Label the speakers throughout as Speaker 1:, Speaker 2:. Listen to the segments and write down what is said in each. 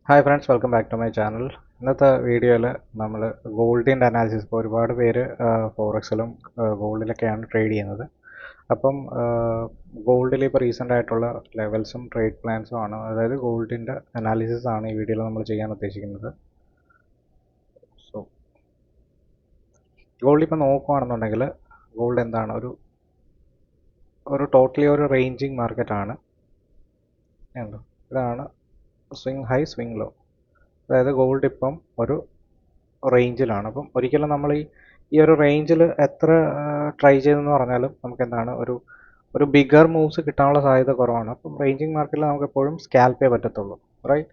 Speaker 1: Hi friends, welcome back to my channel. ഇന്നത്തെ വീഡിയോയിൽ നമ്മൾ ഗോൾഡിൻ്റെ അനാലിസിസ്, ഇപ്പോൾ ഒരുപാട് പേര് ഫോറക്സിലും ഗോൾഡിലൊക്കെയാണ് ട്രേഡ് ചെയ്യുന്നത്. അപ്പം ഗോൾഡിൽ ഇപ്പോൾ റീസെൻ്റ് ആയിട്ടുള്ള ലെവൽസും ട്രേഡ് പ്ലാൻസും ആണ്, അതായത് ഗോൾഡിൻ്റെ അനാലിസിസ് ആണ് ഈ വീഡിയോയിൽ നമ്മൾ ചെയ്യാൻ ഉദ്ദേശിക്കുന്നത്. സോ ഗോൾഡ് ഇപ്പോൾ നോക്കുകയാണെന്നുണ്ടെങ്കിൽ ഗോൾഡ് എന്താണ്, ഒരു ടോട്ടലി ഒരു റേഞ്ചിങ് മാർക്കറ്റാണ്. ഇതാണ് സ്വിങ് ഹൈ സ്വിങ് ലോ, അതായത് ഗോൾഡ് ഇപ്പം ഒരു റേഞ്ചിലാണ്. അപ്പം ഒരിക്കലും നമ്മൾ ഈ ഒരു റേഞ്ചിൽ എത്ര ട്രൈ ചെയ്തെന്ന് പറഞ്ഞാലും നമുക്ക് എന്താണ് ഒരു ബിഗർ മൂവ്സ് കിട്ടാനുള്ള സാധ്യത കുറവാണ്. അപ്പം റേഞ്ചിങ് മാർക്കറ്റിൽ നമുക്ക് എപ്പോഴും സ്കാൽപ്പേ പറ്റത്തുള്ളൂ, റൈറ്റ്.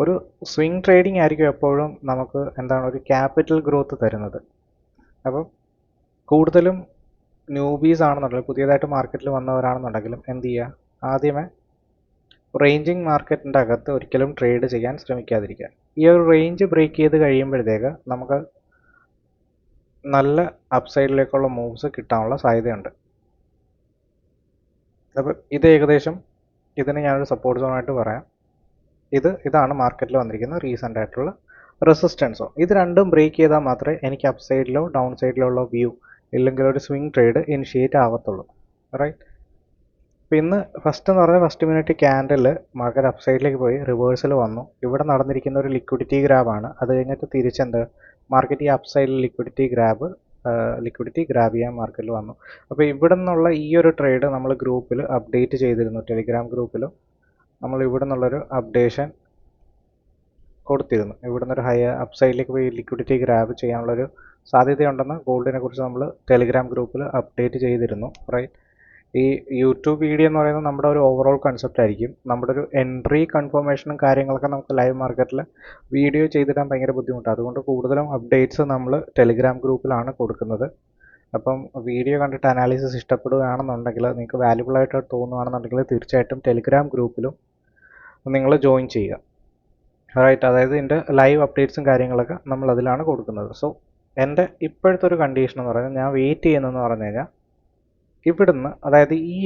Speaker 1: ഒരു സ്വിങ് ട്രേഡിംഗ് ആയിരിക്കും എപ്പോഴും നമുക്ക് എന്താണ് ഒരു ക്യാപിറ്റൽ ഗ്രോത്ത് തരുന്നത്. അപ്പം കൂടുതലും ന്യൂബീസ് ആണെന്നുണ്ടെങ്കിൽ, പുതിയതായിട്ട് മാർക്കറ്റിൽ വന്നവരാണെന്നുണ്ടെങ്കിലും എന്ത് ചെയ്യുക, ആദ്യമേ റേഞ്ചിങ് മാർക്കറ്റിൻ്റെ അകത്ത് ഒരിക്കലും ട്രേഡ് ചെയ്യാൻ ശ്രമിക്കാതിരിക്കുക. ഈ ഒരു റേഞ്ച് ബ്രേക്ക് ചെയ്ത് കഴിയുമ്പോഴത്തേക്ക് നമുക്ക് നല്ല അപ്സൈഡിലേക്കുള്ള മൂവ്സ് കിട്ടാനുള്ള സാധ്യതയുണ്ട്. അപ്പോൾ ഇത് ഏകദേശം ഇതിന് ഞാനൊരു സപ്പോർട്ട് സോണായിട്ട് പറയാം. ഇതാണ് മാർക്കറ്റിൽ വന്നിരിക്കുന്ന റീസെൻ്റ് ആയിട്ടുള്ള റെസിസ്റ്റൻസോ. ഇത് രണ്ടും ബ്രേക്ക് ചെയ്താൽ മാത്രമേ എനിക്ക് അപ്സൈഡിലോ ഡൗൺ സൈഡിലോ ഉള്ള വ്യൂ, ഇല്ലെങ്കിൽ ഒരു സ്വിങ് ട്രേഡ് ഇനിഷ്യേറ്റ് ആവത്തുള്ളൂ, റൈറ്റ്. അപ്പോൾ ഇന്ന് ഫസ്റ്റ് എന്ന് പറഞ്ഞാൽ ഫസ്റ്റ് മിനിറ്റ് ക്യാൻഡിൽ മാർക്കറ്റ് അപ്സൈഡിലേക്ക് പോയി റിവേഴ്സൽ വന്നു. ഇവിടെ നടന്നിരിക്കുന്ന ഒരു ലിക്വിഡിറ്റി ഗ്രാബാണ്. അത് കഴിഞ്ഞിട്ട് തിരിച്ചെന്ത് മാർക്കറ്റ് ഈ അപ്സൈഡിൽ ലിക്വിഡിറ്റി ഗ്രാബ് ചെയ്യാൻ മാർക്കറ്റിൽ വന്നു. അപ്പോൾ ഇവിടെ നിന്നുള്ള ഈ ഒരു ട്രേഡ് നമ്മൾ ഗ്രൂപ്പിൽ അപ്ഡേറ്റ് ചെയ്തിരുന്നു. ടെലിഗ്രാം ഗ്രൂപ്പിലും നമ്മൾ ഇവിടെ നിന്നുള്ളൊരു അപ്ഡേഷൻ കൊടുത്തിരുന്നു. ഇവിടെ നിന്നൊരു ഹൈ അപ്സൈഡിലേക്ക് പോയി ലിക്വിഡിറ്റി ഗ്രാബ് ചെയ്യാനുള്ളൊരു സാധ്യതയുണ്ടെന്ന് ഗോൾഡിനെ കുറിച്ച് നമ്മൾ ടെലിഗ്രാം ഗ്രൂപ്പിൽ അപ്ഡേറ്റ് ചെയ്തിരുന്നു, റൈറ്റ്. ഈ യൂട്യൂബ് വീഡിയോ എന്ന് പറയുന്നത് നമ്മുടെ ഒരു ഓവറോൾ കൺസെപ്റ്റ് ആയിരിക്കും. നമ്മുടെ ഒരു എൻട്രി കൺഫർമേഷനും കാര്യങ്ങളൊക്കെ നമുക്ക് ലൈവ് മാർക്കറ്റിൽ വീഡിയോ ചെയ്തിടാൻ ഭയങ്കര ബുദ്ധിമുട്ടാണ്. അതുകൊണ്ട് കൂടുതലും അപ്ഡേറ്റ്സ് നമ്മൾ ടെലിഗ്രാം ഗ്രൂപ്പിലാണ് കൊടുക്കുന്നത്. അപ്പം വീഡിയോ കണ്ടിട്ട് അനാലിസിസ് ഇഷ്ടപ്പെടുകയാണെന്നുണ്ടെങ്കിൽ, നിങ്ങൾക്ക് വാല്യുബിൾ ആയിട്ട് തോന്നുകയാണെന്നുണ്ടെങ്കിൽ തീർച്ചയായിട്ടും ടെലിഗ്രാം ഗ്രൂപ്പിലും നിങ്ങൾ ജോയിൻ ചെയ്യുക, റൈറ്റ്. അതായത് ഇതിൻ്റെ ലൈവ് അപ്ഡേറ്റ്സും കാര്യങ്ങളൊക്കെ നമ്മൾ അതിലാണ് കൊടുക്കുന്നത്. സോ എൻ്റെ ഇപ്പോഴത്തെ ഒരു കണ്ടീഷൻ എന്ന് പറഞ്ഞാൽ, ഞാൻ വെയിറ്റ് ചെയ്യുന്നതെന്ന് പറഞ്ഞു കഴിഞ്ഞാൽ ഇവിടുന്ന്, അതായത് ഈ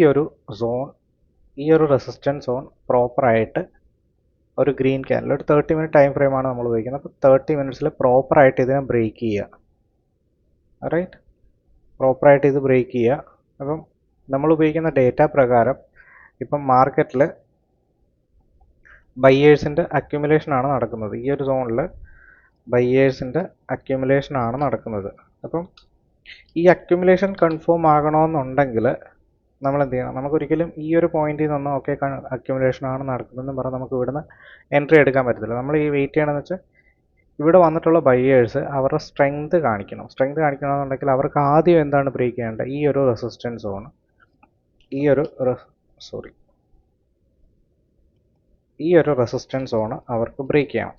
Speaker 1: ഒരു റെസിസ്റ്റൻസ് സോൺ പ്രോപ്പറായിട്ട് ഒരു ഗ്രീൻ ക്യാൻഡിൽ, ഒരു 30 മിനിറ്റ് ടൈം ഫ്രെയിമാണ് നമ്മൾ ഉപയോഗിക്കുന്നത്. അപ്പോൾ 30 മിനിറ്റ്സിൽ പ്രോപ്പറായിട്ട് ഇതിനെ ബ്രേക്ക് ചെയ്യുക, റൈറ്റ്. പ്രോപ്പറായിട്ട് ഇത് ബ്രേക്ക് ചെയ്യുക. അപ്പം നമ്മൾ ഉപയോഗിക്കുന്ന ഡേറ്റ പ്രകാരം ഇപ്പം മാർക്കറ്റിൽ ബയ്യേഴ്സിൻ്റെ അക്യുമുലേഷനാണ് നടക്കുന്നത്. ഈ ഒരു സോണിൽ ബയ്യേഴ്സിൻ്റെ അക്യുമുലേഷനാണ് നടക്കുന്നത്. അപ്പം ഈ അക്യുമുലേഷൻ കൺഫേം ആകണമെന്നുണ്ടെങ്കിൽ നമ്മൾ എന്ത് ചെയ്യണം, നമുക്കൊരിക്കലും ഈ ഒരു പോയിന്റിൽ നിന്ന് ഓക്കെ അക്യുമുലേഷനാണ് നടക്കുന്നതെന്ന് പറഞ്ഞാൽ നമുക്ക് ഇവിടുന്ന് എൻട്രി എടുക്കാൻ പറ്റത്തില്ല. നമ്മൾ ഈ വെയിറ്റ് ചെയ്യണമെന്ന് വെച്ചാൽ ഇവിടെ വന്നിട്ടുള്ള ബയ്യേഴ്സ് അവരുടെ സ്ട്രെങ്ത് കാണിക്കണമെന്നുണ്ടെങ്കിൽ അവർക്ക് ആദ്യം എന്താണ് ബ്രേക്ക് ചെയ്യേണ്ടത്, ഈ ഒരു റെസിസ്റ്റൻസ് സോൺ, ഈ ഒരു റെസിസ്റ്റൻസ് സോണ് അവർക്ക് ബ്രേക്ക് ചെയ്യണം.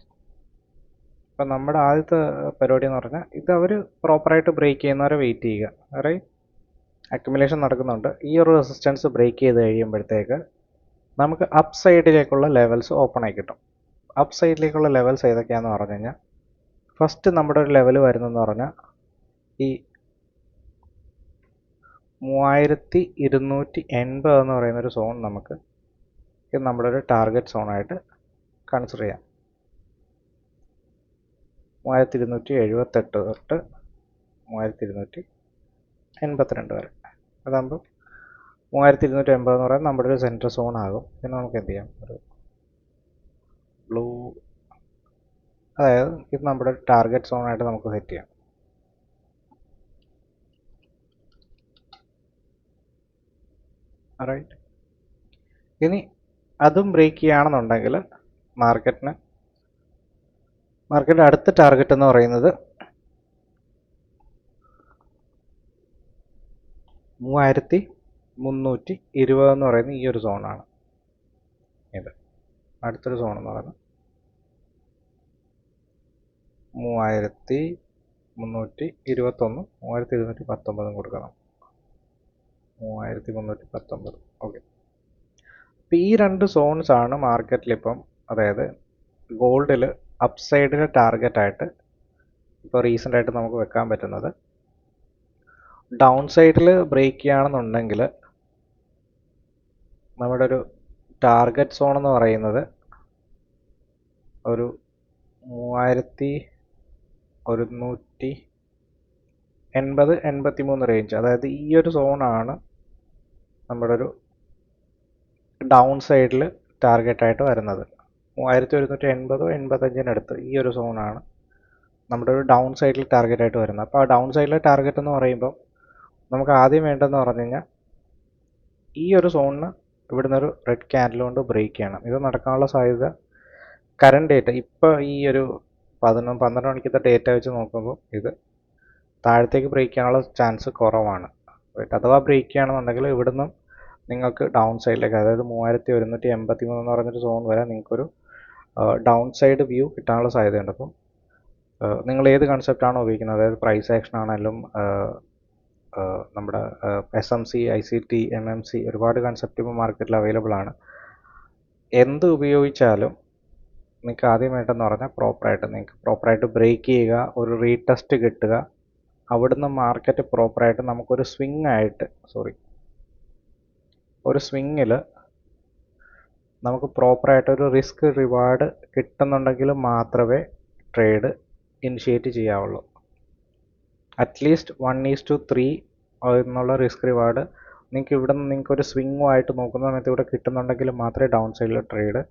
Speaker 1: അപ്പം നമ്മുടെ ആദ്യത്തെ പരിപാടി എന്ന് പറഞ്ഞാൽ ഇത് അവർ പ്രോപ്പറായിട്ട് ബ്രേക്ക് ചെയ്യുന്നവരെ വെയിറ്റ് ചെയ്യുക, റൈറ്റ്. അക്യുമുലേഷൻ നടക്കുന്നുണ്ട്. ഈ ഒരു റെസിസ്റ്റൻസ് ബ്രേക്ക് ചെയ്ത് കഴിയുമ്പോഴത്തേക്ക് നമുക്ക് അപ്പ് സൈഡിലേക്കുള്ള ലെവൽസ് ഓപ്പൺ ആയി കിട്ടും. അപ്പ് സൈഡിലേക്കുള്ള ലെവൽസ് ഏതൊക്കെയാണെന്ന് പറഞ്ഞു കഴിഞ്ഞാൽ, ഫസ്റ്റ് നമ്മുടെ ഒരു ലെവൽ വരുന്നതെന്ന് പറഞ്ഞാൽ ഈ 3280 എന്ന് പറയുന്നൊരു സോൺ നമുക്ക് ഇത് നമ്മുടെ ഒരു ടാർഗറ്റ് സോണായിട്ട് കൺസിഡർ ചെയ്യാം. 3278 തൊട്ട് 3282 വരെ. അതാകുമ്പോൾ 3280 എന്ന് പറയുന്നത് നമ്മുടെ ഒരു സെൻറ്റർ സോൺ ആകും. പിന്നെ നമുക്ക് എന്ത് ചെയ്യാം, ഒരു ബ്ലൂ, അതായത് ഇത് നമ്മുടെ ടാർഗറ്റ് സോണായിട്ട് നമുക്ക് സെറ്റ് ചെയ്യാം, റൈറ്റ്. ഇനി അതും ബ്രേക്ക് ചെയ്യുകയാണെന്നുണ്ടെങ്കിൽ മാർക്കറ്റിൻ്റെ അടുത്ത ടാർഗറ്റ് എന്ന് പറയുന്നത് 3320 എന്ന് പറയുന്ന ഈ ഒരു സോണാണ്. ഇത് അടുത്തൊരു സോൺ എന്ന് പറയുന്നത് 3321, 3219 കൊടുക്കണം, 3319. ഓക്കെ. അപ്പോൾ ഈ രണ്ട് സോൺസ് ആണ് മാർക്കറ്റിലിപ്പം, അതായത് ഗോൾഡിൽ അപ്സൈഡിലെ ടാർഗറ്റായിട്ട് ഇപ്പോൾ റീസെൻ്റായിട്ട് നമുക്ക് വെക്കാൻ പറ്റുന്നത്. ഡൗൺ സൈഡിൽ ബ്രേക്ക് ചെയ്യുകയാണെന്നുണ്ടെങ്കിൽ നമ്മുടെ ഒരു ടാർഗറ്റ് സോൺ എന്ന് പറയുന്നത് ഒരു 3180-83 റേഞ്ച്, അതായത് ഈ ഒരു സോണാണ് നമ്മുടെ ഒരു ഡൗൺ സൈഡിൽ ടാർഗറ്റായിട്ട് വരുന്നത്. 3180-85 ഈ ഒരു സോണാണ് നമ്മുടെ ഒരു ഡൗൺ സൈഡിൽ ടാർഗറ്റായിട്ട് വരുന്നത്. അപ്പോൾ ആ ഡൗൺ സൈഡിലെ ടാർഗറ്റ് എന്ന് പറയുമ്പോൾ നമുക്ക് ആദ്യം വേണ്ടതെന്ന് പറഞ്ഞു കഴിഞ്ഞാൽ ഈ ഒരു സോണിന് ഇവിടുന്ന് ഒരു റെഡ് ക്യാൻഡിൽ കൊണ്ട് ബ്രേക്ക് ചെയ്യണം. ഇത് നടക്കാനുള്ള സാധ്യത കറണ്ട് ഡേറ്റ ഇപ്പോൾ ഈ ഒരു 12 മണിക്കത്തെ ഡേറ്റ വെച്ച് നോക്കുമ്പോൾ ഇത് താഴത്തേക്ക് ബ്രേക്ക് ചെയ്യാനുള്ള ചാൻസ് കുറവാണ്. അഥവാ ബ്രേക്ക് ചെയ്യുകയാണെന്നുണ്ടെങ്കിൽ ഇവിടുന്ന് നിങ്ങൾക്ക് ഡൗൺ സൈഡിലേക്ക്, അതായത് 3183 എന്ന് പറഞ്ഞൊരു സോൺ വരെ നിങ്ങൾക്കൊരു ഡൗൺ സൈഡ് വ്യൂ കിട്ടാനുള്ള സാധ്യതയുണ്ട്. അപ്പം നിങ്ങൾ ഏത് കൺസെപ്റ്റാണോ ഉപയോഗിക്കുന്നത്, അതായത് പ്രൈസ് ആക്ഷൻ ആണെങ്കിലും നമ്മുടെ SMC, ICT, MMC ഒരുപാട് കൺസെപ്റ്റ് ഇപ്പോൾ മാർക്കറ്റിൽ അവൈലബിൾ ആണ്. എന്ത് ഉപയോഗിച്ചാലും നിങ്ങൾക്ക് ആദ്യം വേണ്ടതെന്ന് പറഞ്ഞാൽ പ്രോപ്പറായിട്ട് ബ്രേക്ക് ചെയ്യുക, ഒരു റീടെസ്റ്റ് കിട്ടുക, അവിടുന്ന് മാർക്കറ്റ് പ്രോപ്പറായിട്ട് നമുക്കൊരു ഒരു സ്വിങ്ങിൽ നമുക്ക് പ്രോപ്പറായിട്ടൊരു റിസ്ക് റിവാർഡ് കിട്ടുന്നുണ്ടെങ്കിൽ മാത്രമേ ട്രേഡ് ഇനിഷ്യേറ്റ് ചെയ്യാവുള്ളൂ. അറ്റ്ലീസ്റ്റ് 1:3 എന്നുള്ള റിസ്ക് റിവാർഡ് നിങ്ങൾക്കൊരു സ്വിങ്ങുമായിട്ട് നോക്കുന്ന സമയത്ത് ഇവിടെ കിട്ടുന്നുണ്ടെങ്കിൽ മാത്രമേ ഡൗൺ സൈഡിൽ ട്രേഡ്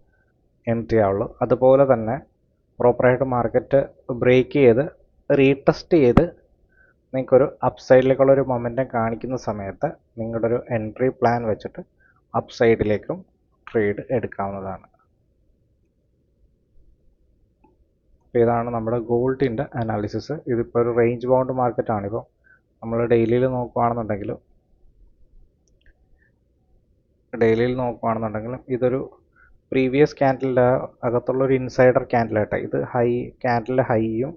Speaker 1: എൻട്രി ചെയ്യാവുള്ളൂ. അതുപോലെ തന്നെ പ്രോപ്പറായിട്ട് മാർക്കറ്റ് ബ്രേക്ക് ചെയ്ത് റീടെസ്റ്റ് ചെയ്ത് നിങ്ങൾക്കൊരു അപ്പ് സൈഡിലേക്കുള്ളൊരു മൊമെൻറ്റം കാണിക്കുന്ന സമയത്ത് നിങ്ങളുടെ ഒരു എൻട്രി പ്ലാൻ വെച്ചിട്ട് അപ്പ് സൈഡിലേക്കും ട്രേഡ് എടുക്കാവുന്നതാണ്. ഇതാണ് നമ്മുടെ ഗോൾഡിൻ്റെ അനാലിസിസ്. ഇതിപ്പോൾ ഒരു റേഞ്ച് ബൗണ്ട് മാർക്കറ്റാണ്. ഇപ്പോൾ നമ്മൾ ഡെയിലിയിൽ നോക്കുകയാണെന്നുണ്ടെങ്കിലും ഇതൊരു പ്രീവിയസ് ക്യാൻഡിലിൻ്റെ അകത്തുള്ളൊരു ഇൻസൈഡർ ക്യാൻഡിലായിട്ട് ഇത് ക്യാൻഡിലിൻ്റെ ഹൈയും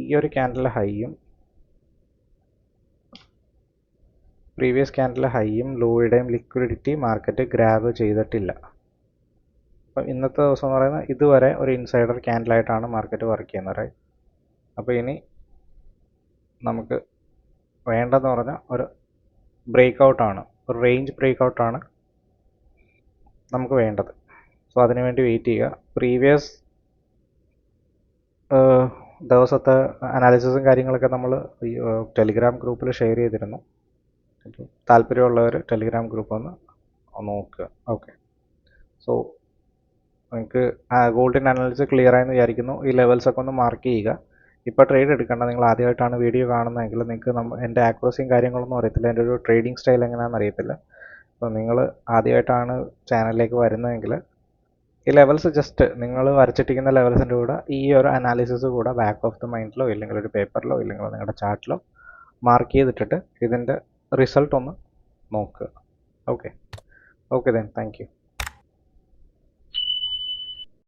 Speaker 1: ഈ ഒരു ക്യാൻഡിലിൻ്റെ ഹൈയും പ്രീവിയസ് ക്യാൻഡിലിൻ്റെ ഹൈയും ലോയുടെയും ലിക്വിഡിറ്റി മാർക്കറ്റ് ഗ്രാബ് ചെയ്തിട്ടില്ല. അപ്പം ഇന്നത്തെ ദിവസം എന്ന് പറയുന്നത് ഇതുവരെ ഒരു ഇൻസൈഡർ ക്യാൻഡിലായിട്ടാണ് മാർക്കറ്റ് വർക്ക് ചെയ്യുന്നത്. അപ്പോൾ ഇനി നമുക്ക് വേണ്ടതെന്ന് പറഞ്ഞാൽ ഒരു ഒരു റേഞ്ച് ബ്രേക്കൗട്ടാണ് നമുക്ക് വേണ്ടത്. സോ അതിനുവേണ്ടി വെയിറ്റ് ചെയ്യുക. പ്രീവിയസ് ദിവസത്തെ അനാലിസിസും കാര്യങ്ങളൊക്കെ നമ്മൾ ടെലിഗ്രാം ഗ്രൂപ്പിൽ ഷെയർ ചെയ്തിരുന്നു. താല്പര്യമുള്ളവർ ടെലിഗ്രാം ഗ്രൂപ്പ് ഒന്ന് നോക്കുക. ഓക്കെ, സോ നിങ്ങൾക്ക് ഗോൾഡിൻ്റെ അനാലിസിസ് ക്ലിയർ ആയെന്ന് വിചാരിക്കുന്നു. ഈ ലെവൽസൊക്കെ ഒന്ന് മാർക്ക് ചെയ്യുക. ഇപ്പോൾ ട്രേഡ് എടുക്കേണ്ട, നിങ്ങൾ ആദ്യമായിട്ടാണ് വീഡിയോ കാണുന്നതെങ്കിൽ നിങ്ങൾക്ക് എൻ്റെ ആക്യുറസിയും കാര്യങ്ങളൊന്നും അറിയത്തില്ല, എൻ്റെ ഒരു ട്രേഡിംഗ് സ്റ്റൈൽ എങ്ങനെയാണെന്ന് അറിയത്തില്ല. അപ്പോൾ നിങ്ങൾ ആദ്യമായിട്ടാണ് ചാനലിലേക്ക് വരുന്നതെങ്കിൽ ഈ ലെവൽസ് ജസ്റ്റ് നിങ്ങൾ വരച്ചിട്ടിരിക്കുന്ന ലെവൽസിൻ്റെ കൂടെ ഈ ഒരു അനാലിസിസ് കൂടെ ബാക്ക് ഓഫ് ദ മൈൻഡിലോ ഇല്ലെങ്കിൽ ഒരു പേപ്പറിലോ ഇല്ലെങ്കിൽ നിങ്ങളുടെ ചാർട്ടിലോ മാർക്ക് ചെയ്തിട്ടിട്ട് ഇതിൻ്റെ റിസൾട്ട് ഒന്ന് നോക്കുക. Okay then thank you.